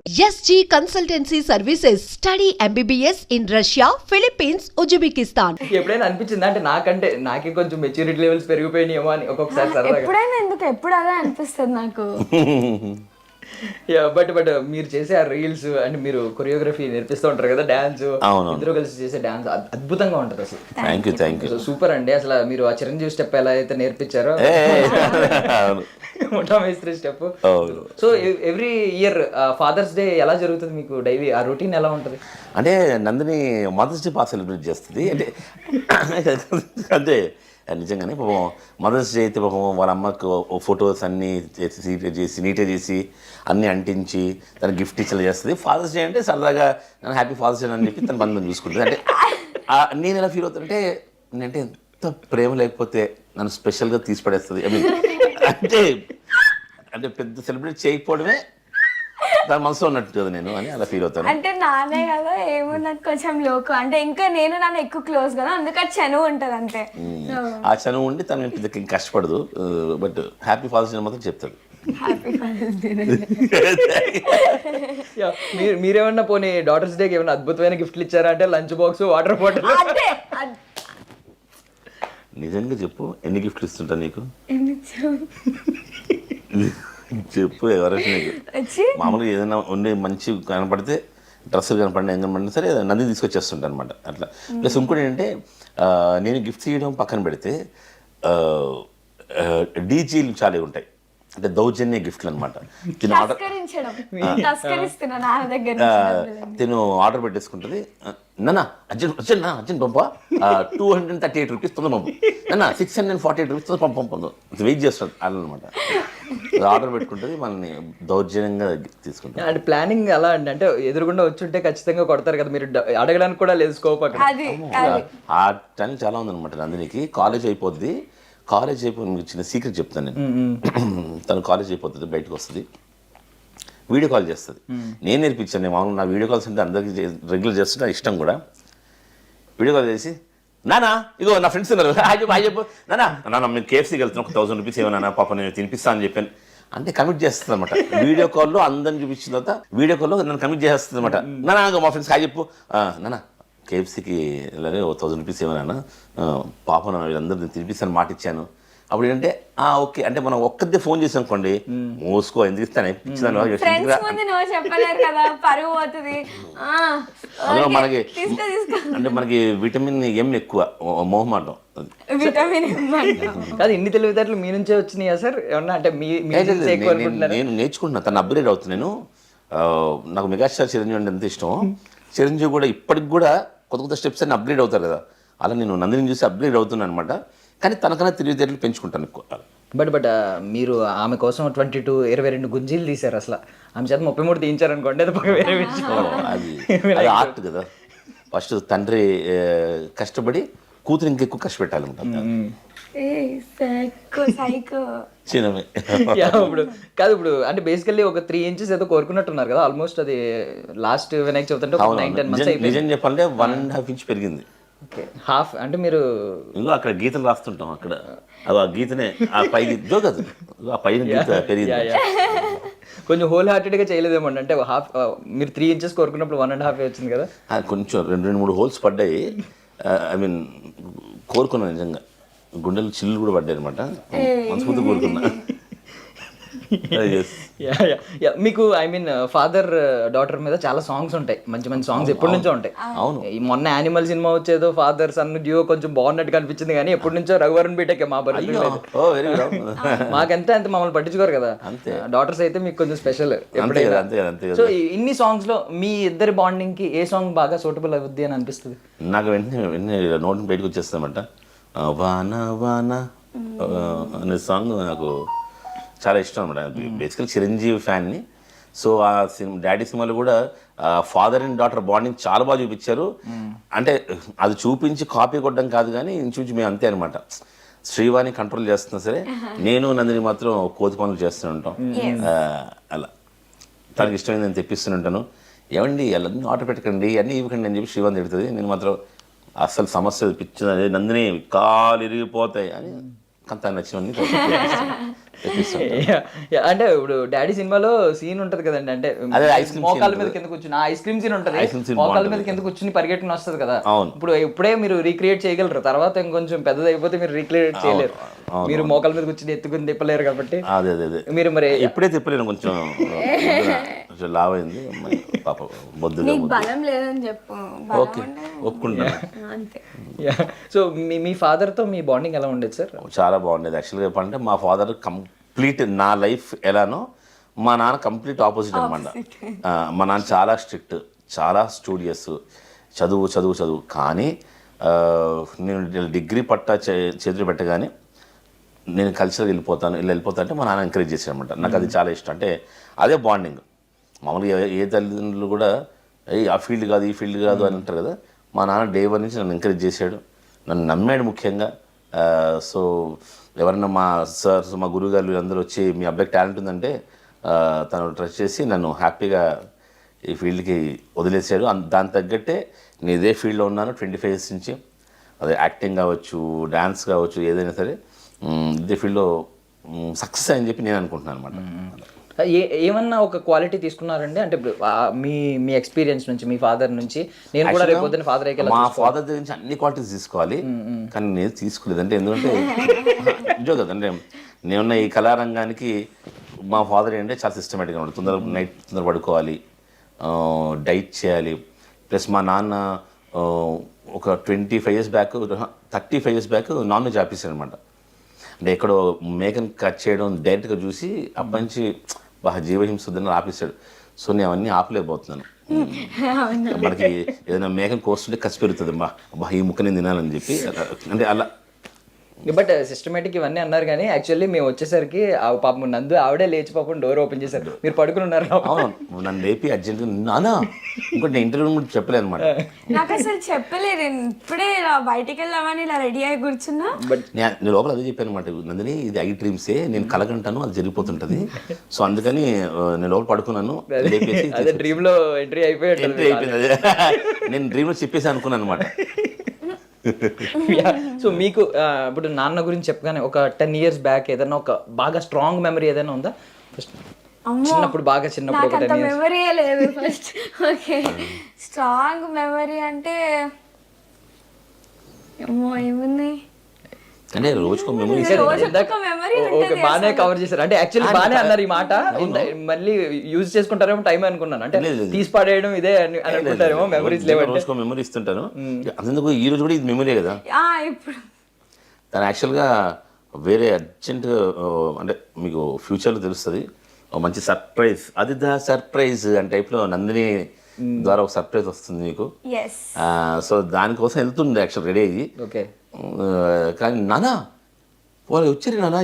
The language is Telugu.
SG Consultancy Services. Study MBBS in Russia, Philippines, Uzbekistan. ఎప్పుడైనా అనిపించింది అంటే నాకే కొంచెం మెచ్యూరిటీ లెవెల్స్ పెరిగిపోయినాయేమో అని ఒక్కొక్కసారి సరదాగా. ఎప్పుడైనా ఎందుకు ఎప్పుడు అదే అనిపిస్తుంది నాకు. బట్ మీరు చేసే ఆ రీల్స్ అంటే మీరు కొరియోగ్రఫీ నేర్పిస్తూ ఉంటారు కదా, డాన్స్ ఇద్దరు కలిసి చేసే డాన్స్ అద్భుతంగా ఉంటుంది అసలు. థ్యాంక్ యూ సూపర్ అండి. అసలు మీరు ఆ చిరంజీవి స్టెప్ ఎలా అయితే నేర్పించారో ముఠా మేస్త్రి step. So every year father's day ఎలా జరుగుతుంది మీకు? డైలీ ఆ రొటీన్ ఎలా ఉంటుంది? అంటే నందిని మదర్స్ డే బాగా సెలబ్రేట్ చేస్తుంది. అంటే నిజంగానే పాపం మదర్స్ డే అయితే పాపం వాళ్ళ అమ్మకు ఫొటోస్ అన్నీ చేసి నీట్గా చేసి అన్నీ అంటించి తన గిఫ్ట్ ఇచ్చేలా చేస్తుంది. ఫాదర్స్ డే అంటే సరదాగా నన్ను హ్యాపీ ఫాదర్స్ డే అని చెప్పి తన బంధువులు చూసుకుంటుంది. అంటే నేను ఎలా ఫీల్ అవుతుంటే నేనంటే ఎంత ప్రేమ లేకపోతే నన్ను స్పెషల్గా తీసి పడేస్తుంది. ఐ మీన్ అంటే పెద్ద సెలబ్రేట్ చేయకపోవడమే దాని మనసులో ఉన్నట్టు కదా నేను అని అలా ఫీల్ అవుతాను. అంటే నానే కదా ఏమో నాకు కొంచెం లోకు అంటే ఇంకా నేను నాన్న ఎక్కువ క్లోజ్ కదా, అందుకని చనువు ఉంటుంది అంతే. ఆ చనువు ఉండి తను పెద్ద కష్టపడదు. బట్ హ్యాపీ ఫాదర్స్ డే మాత్రం చెప్తాడు. మీరేమన్నా పోనీ డాటర్స్ డేకి ఏమైనా అద్భుతమైన గిఫ్ట్లు ఇచ్చారా? అంటే లంచ్ బాక్స్, వాటర్ బాటిల్. నిజంగా చెప్పు, ఎన్ని గిఫ్ట్లు ఇస్తుంటా నీకు? చెప్పు ఎవరైనా నీకు మామూలుగా ఏదైనా ఉండి మంచి కనపడితే డ్రెస్సులు కనపడినా ఏం కనపడినా సరే నంది తీసుకొచ్చేస్తుంటా అనమాట. అట్లా ప్లస్ ఇంకోటి ఏంటంటే నేను గిఫ్ట్స్ ఇవ్వడం పక్కన పెడితే డీజీలు చాలా ఉంటాయి. అంటే దౌర్జన్య గిఫ్ట్లు అనమాట. తిను ఆర్డర్ పెట్టేసుకుంటుంది. నాన్న అర్జెంట్ పంప 238 రూపీస్ తొందర పంపు, నాన్న 648 రూపీస్ తొందర పంపదు వెయిట్ చేస్తుంది అనమాట. ఆర్డర్ పెట్టుకుంటుంది, మనల్ని దౌర్జన్యంగా తీసుకుంటాం. అంటే ప్లానింగ్ అలా అండి. అంటే ఎదురుగుండా వచ్చుంటే ఖచ్చితంగా కొడతారు కదా, మీరు అడగడానికి కూడా లేదు స్కోప్ అక్కడ. ఆ టైం చాలా ఉందన్నమాట. నందినికి కాలేజ్ అయిపోద్ది. కాలేజ్ అయిపోయి చిన్న సీక్రెట్ చెప్తాను నేను. తను కాలేజ్ అయిపోతుంది, బయటకు వస్తుంది, వీడియో కాల్ చేస్తుంది. నేను నేర్పించాను. నేను మామూలు నా వీడియో కాల్స్ అంటే అందరికీ రెగ్యులర్ చేస్తుంటే ఇష్టం కూడా. వీడియో కాల్ చేసి నానా ఇగో నా ఫ్రెండ్స్ ఉన్నారు, హాయ్ చెప్పు నాన్న మేము కేఎఫ్సీకి వెళ్తున్నాం, 1000 రూపీస్ ఏమన్నా పాప నేను తినిపిస్తాను అని చెప్పాను. అంటే కమిట్ చేస్తుంది అనమాట. వీడియో కాల్లో అందరిని చూపించిన తర్వాత వీడియో కాల్లో నన్ను కమిట్ చేస్తుంది అనమాట. నాన్న మా ఫ్రెండ్స్ హాయ్ చెప్పు, నాన్న కేఎఫ్సీకి వెళ్ళాలి, 1000 రూపీస్ ఏమన్నా పాప వీళ్ళందరూ తినిపిస్తాను మాట ఇచ్చాను. అప్పుడు ఏంటంటే ఓకే అంటే మనం ఒక్కదే ఫోన్ చేసాం అనుకోండి, మోసుకో ఎందుకు ఇస్తాను అందులో మనకి అంటే మనకి విటమిన్ ఎం ఎక్కువ, మొహమాటం. కాదు ఇన్ని తెలివితేటలు మీ నుంచే వచ్చినాయా సార్? ఏమన్నా అంటే నేను నేర్చుకుంటున్నా, తను అప్గ్రేడ్ అవుతున్నాను. నాకు మెగాస్టార్ చిరంజీవి అంటే ఎంత ఇష్టం. చిరంజీవి కూడా ఇప్పటికి కూడా కొత్త స్టెప్స్ అన్ని అప్గ్రేడ్ అవుతారు కదా, అలా నేను నందిని చూసి అప్గ్రేడ్ అవుతున్నాను అనమాట. కానీ తనకన్నా తెలివితేటలు పెంచుకుంటాను ఎక్కువ. బట్ మీరు ఆమె కోసం 22 గుంజీలు తీశారు. అసలు ఆమె చేత 33 తీయించారనుకోండి, అది వేరే విషయం. అది ఆర్ట్ కదా. ఫస్ట్ తండ్రి కష్టపడి కూతురు ఇంకెక్కువ కష్టపెట్టాలి ఇప్పుడు అంటే బేసికల్లీ ఒక 3 inches ఏదో కోరుకున్నట్టున్నారు కదా ఆల్మోస్ట్. అది లాస్ట్ వినాయక చవితి అంటే 9-10 months అయిపోయింది. నిజం చెప్పాలంటే 1.5 inch పెరిగింది. హాఫ్ అంటే మీరు ఇంకో అక్కడ గీతలు రాస్తుంటాం అక్కడ, అది ఆ గీతనే ఆ పై జోగదు ఆ పైన గీత పెరిగింది. కొంచెం హోల్ హార్టెడ్గా చేయలేదేమో అంటే హాఫ్. మీరు 3 inches కోరుకున్నప్పుడు 1.5 వచ్చింది కదా. కొంచెం 2-3 హోల్స్ పడ్డాయి. ఐ మీన్ కోరుకున్నాను నిజంగా, గుండెలు చిల్లు కూడా పడ్డాయి అనమాట. మనస్ఫూర్తి కోరుకున్నా. మీకు ఐ మీన్ ఫాదర్ డాటర్ మీద చాలా సాంగ్స్ ఉంటాయి, మంచి మంచి సాంగ్స్ ఎప్పటి నుంచో ఉంటాయి. అవును, మొన్న యానిమల్ సినిమా వచ్చేదో ఫాదర్ సన్ డ్యూ కొంచెం బాగున్నట్టు కనిపించింది, కానీ ఎప్పటి నుంచో రఘువరన్ బీటెక్ మా మాకంతే అంతే మమ్మల్ని పట్టించుకోరు కదా. డాటర్స్ అయితే మీకు కొంచెం స్పెషల్. సో ఇన్ని సాంగ్స్ లో మీ ఇద్దరి బాండింగ్ కి ఏ సాంగ్ బాగా సూటబుల్ అవుద్ది అని అనిపిస్తుంది? నాకు వెంటనే నోట్ బయటకు వచ్చేస్తామంట. వాన వాన అనే సాంగ్ నాకు చాలా ఇష్టం అనమాట. బేసికల్ చిరంజీవి ఫ్యాన్ని. సో ఆ డాడీ సినిమాలో కూడా ఫాదర్ అండ్ డాటర్ బాండింగ్ చాలా బాగా చూపించారు. అంటే అది చూపించి కాపీ కొట్టడం కాదు, కానీ ఇంచుమించు మేము అంతే అనమాట. శ్రీవాణి కంట్రోల్ చేస్తున్నా సరే నేను నందిని మాత్రం కోతి పనులు చేస్తూ ఉంటాం. అలా తనకి ఇష్టమైంది నేను తెప్పిస్తూనే ఉంటాను. ఏమండి అన్నీ ఆర్డర్ పెట్టకండి, అన్నీ ఇవ్వకండి అని చెప్పి శ్రీవాణి తిడుతుంది. నేను మాత్రం అసలు సమస్య పిచ్చింది, నందిని కాలు ఇరిగిపోతాయి అని తను నచ్చినవన్నీ అంటే ఇప్పుడు డాడీ సినిమాలో సీన్ ఉంటది కదండి, అంటే అదే ice cream మోకాల scene మీద కింద కూర్చుని ఐస్ క్రీమ్ సీన్ ఉంటది, Ice cream scene మోకాల మీద బాగుంటది. కింద కూర్చుని పరిగెట్టుకుని వస్తుంది కదా. అవును. ఇప్పుడే మీరు రీక్రియేట్ చేయగలరు, తర్వాత ఇంకొంచెం పెద్దది అయిపోతే మీరు రీక్రియేట్ చేయలేరు. మీరు మోకాల మీద కూర్చుని ఎత్తుకుని తిప్పలేరు కాబట్టి అదే అదే అదే మీరు మరి ఎప్పుడే తిప్పలేను, కొంచెం కొంచెం లావ్ అయింది అమ్మాయి పాప బొద్దుగా నీకు బలం లేదని చెప్పు, బలం ఓకే ఉంటే ఒప్పుకుంటాను. అంతే. సో మీ ఫాదర్తో మీ బాండింగ్ ఎలా ఉండేది సార్? చాలా బాగుండేది. యాక్చువల్గా చెప్పాలంటే మా ఫాదర్ కంప్లీట్ నా లైఫ్ ఎలానో మా నాన్న కంప్లీట్ ఆపోజిట్ అనమాట. మా నాన్న చాలా స్ట్రిక్ట్, చాలా స్టూడియస్, చదువు చదువు చదువు. కానీ నేను డిగ్రీ పట్టా చేతులు పెట్టగానే నేను కల్చర్కి వెళ్ళిపోతాను అంటే మా నాన్న ఎంకరేజ్ చేశాడు అనమాట. నాకు అది చాలా ఇష్టం. అంటే అదే బాండింగ్. మామూలుగా ఏ తల్లిదండ్రులు కూడా ఆ ఫీల్డ్ కాదు ఈ ఫీల్డ్ కాదు అని అంటారు కదా. మా నాన్న డే 1 నుంచి నన్ను ఎంకరేజ్ చేశాడు, నన్ను నమ్మాడు ముఖ్యంగా. సో ఎవరన్నా మా సార్స్ మా గురువుగారు అందరూ వచ్చి మీ అబ్బాయికి టాలెంట్ ఉందంటే తను ట్రస్ట్ చేసి నన్ను హ్యాపీగా ఈ ఫీల్డ్కి వదిలేసాడు. దాని తగ్గట్టే నేను ఇదే ఫీల్డ్లో ఉన్నాను 25 years నుంచి. అదే యాక్టింగ్ కావచ్చు, డ్యాన్స్ కావచ్చు, ఏదైనా సరే ఇదే ఫీల్డ్లో సక్సెస్ అని చెప్పి నేను అనుకుంటున్నాను అనమాట. ఏమన్నా ఒక క్వాలిటీ తీసుకున్నారండి? అంటే ఇప్పుడు మీ ఎక్స్పీరియన్స్ నుంచి, మీ ఫాదర్ నుంచి, నేను కూడా రేపు పొద్దున్న ఫాదర్ అయ్యేలా మా ఫాదర్ దగ్గర నుంచి అన్ని క్వాలిటీస్ తీసుకోవాలి, కానీ నేను తీసుకోలేదు. అంటే ఎందుకంటే నిజం కదా, అంటే నేనున్న ఈ కళారంగానికి మా ఫాదర్ ఏంటంటే చాలా సిస్టమేటిక్గా ఉంటుంది. నైట్ తొందర పడుకోవాలి, డైట్ చేయాలి. ప్లస్ మా నాన్న ఒక 25 years back 35 years back non veg ఆపేసాడు అనమాట. అంటే ఎక్కడో మేకని కట్ చేయడం డైరెక్ట్గా చూసి అప్పటి నుంచి బాగా జీవహింస వద్దని ఆపేశాడు. సో నేను అవన్నీ ఆపలేకపోతున్నాను. మనకి ఏదైనా మేకని కోస్తుంటే కసి పెరుగుతుంది, బా ఈ ముక్క నేను తినాలని చెప్పి. అంటే అలా బట్ సిస్టమేటిక్ ఇవన్నీ అన్నారు, కానీ యాక్చువల్లీ మేము వచ్చేసరికి పాపం నందు ఆవిడే లేచి పాపం డోర్ ఓపెన్ చేశారు, మీరు పడుకుని ఉన్నారు. అవును, నన్ను లేపి అర్జెంట్గా నానా ఇంకోటి నేను ఇంటర్వ్యూ కూడా చెప్పలేదు అనమాట. నాకు అసలు చెప్పలేదు, ఇప్పుడే ఇలా బయటికి వెళ్దామని ఇలా రెడీ అయి కూర్చున్నా. బట్ నేను లోపల అదే చెప్పాను అనమాట, నందిని ఇది ఐ డ్రీమ్సే, నేను కలగంటాను అది జరిగిపోతుంటది. సో అందుకని నేను లోపల పడుకున్నాను, అదే డ్రీమ్ లో ఎంట్రీ అయిపోయాడు. ఎంట్రీ అయిపోయింది. అదే నేను డ్రీమ్లో చెప్పేసి అనుకున్నాను అనమాట. సో మీకు ఇప్పుడు నాన్న గురించి చెప్పగానే ఒక 10 years బ్యాక్ ఏదైనా ఒక బాగా స్ట్రాంగ్ మెమరీ ఏదైనా ఉందా? ఫస్ట్ చిన్నప్పుడు, బాగా చిన్నప్పుడు ఒక 10 years మెమరీ లేదు ఫస్ట్. ఓకే, స్ట్రాంగ్ మెమరీ అంటే ఏమో ఏముంది అంటే రోజుకో మెమరీ. ఓకే, బాగానే కవర్ చేశారు. అంటే యాక్చువల్లీ బాగానే అన్నారు ఈ మాట, మళ్ళీ యూజ్ చేసుకుంటారేమో టైం అనుకున్నాను. అంటే తీసి పడేయడం ఇదే అని అనుకుంటారేమో, మెమరీస్ లేవంటే. రోజుకో మెమరీ ఇస్తుంటాను. అందుకు ఈ రోజు కూడా ఇది మెమరీ కదా. ఇప్పుడు తను యాక్చువల్గా వేరే అర్జెంట్, అంటే మీకు ఫ్యూచర్లో తెలుస్తుంది, మంచి సర్ప్రైజ్, అది దా సర్ప్రైజ్ అని టైప్లో నందిని ద్వారా ఒక సర్ప్రైజ్ వస్తుంది మీకు. సో దానికోసం వెళ్తుంది యాక్చువల్ రెడీ అయ్యి. ఓకే, కానీ నానా వాళ్ళు వచ్చారు నానా